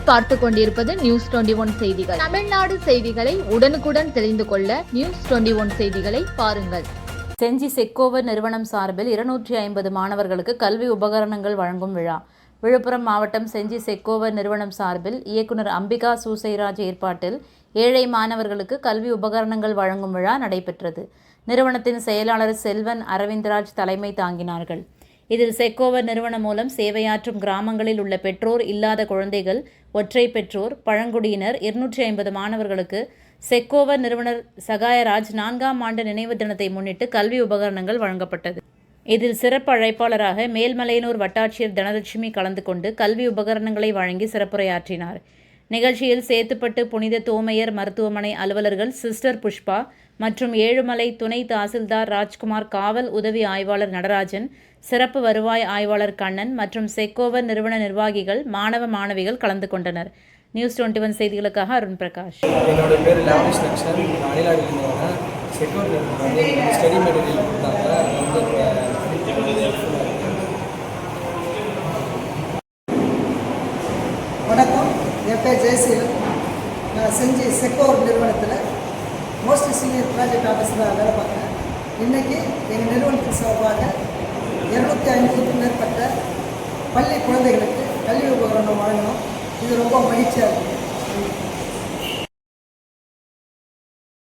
நீங்கள் பார்த்து கொண்டிருப்பது நியூஸ் 21 செய்திகள். தமிழ்நாடு செய்திகளை உடனுக்குடன் தெரிந்து கொள்ள நியூஸ் 21 செய்திகளை பாருங்கள். செஞ்சி செக்கோவர் நிறுவனம் சார்பில் 250 மாணவர்களுக்கு கல்வி உபகரணங்கள் வழங்கும் விழா. விழுப்புரம் மாவட்டம் செஞ்சி செக்கோவர் நிறுவனம் சார்பில் இயக்குனர் அம்பிகா சூசைராஜ் ஏற்பாட்டில் ஏழை மாணவர்களுக்கு கல்வி உபகரணங்கள் வழங்கும் விழா நடைபெற்றது. நிறுவனத்தின் செயலாளர் செல்வன் அரவிந்தராஜ் தலைமை தாங்கினார்கள். இதில் செக்கோவர் நிறுவனம் மூலம் சேவையாற்றும் கிராமங்களில் உள்ள பெற்றோர் இல்லாத குழந்தைகள், ஒற்றை பெற்றோர், பழங்குடியினர் 250 மாணவர்களுக்கு செக்கோவர் நிறுவனர் சகாயராஜ் 4ஆம் ஆண்டு நினைவு தினத்தை முன்னிட்டு கல்வி உபகரணங்கள் வழங்கப்பட்டது. இதில் சிறப்பு அழைப்பாளராக மேல்மலையனூர் வட்டாட்சியர் தனலட்சுமி கலந்து கொண்டு கல்வி உபகரணங்களை வழங்கி சிறப்புரையாற்றினார். நிகழ்ச்சியில் சேத்துப்பட்டு புனித தோமையர் மருத்துவமனை அலுவலர்கள் சிஸ்டர் புஷ்பா மற்றும் ஏழுமலை துணை தாசில்தார் ராஜ்குமார், காவல் உதவி ஆய்வாளர் நடராஜன், சிறப்பு வருவாய் ஆய்வாளர் கண்ணன் மற்றும் செக்கோவர் நிறுவன நிர்வாகிகள், மாணவ மாணவிகள் கலந்து கொண்டனர். நியூஸ் 21 செய்திகளுக்காக அருண் பிரகாஷ். என்னோட பேர் லாவிஷ் லக்ஷன். அணிலாவிலிருந்து வரேன். செக்கோவர் நிறுவனம் ஸ்டடி மெட்டீரியல் கொடுத்தாங்க. வணக்கம், என் பேர் ஜெயசீலன். நான் செஞ்சி செக்கோவர் நிறுவனத்தில் மோஸ்ட் சீனியர் ப்ராஜெக்ட் ஆஃபீஸராக வேலை பார்க்குறேன். இன்றைக்கி எங்கள் நிறுவனத்தின் சார்பாக 250க்கும் மேற்பட்ட பள்ளி குழந்தைகளுக்கு கல்வி உபகரணம் வழங்கணும். இது ரொம்ப மகிழ்ச்சியாக இருக்குது.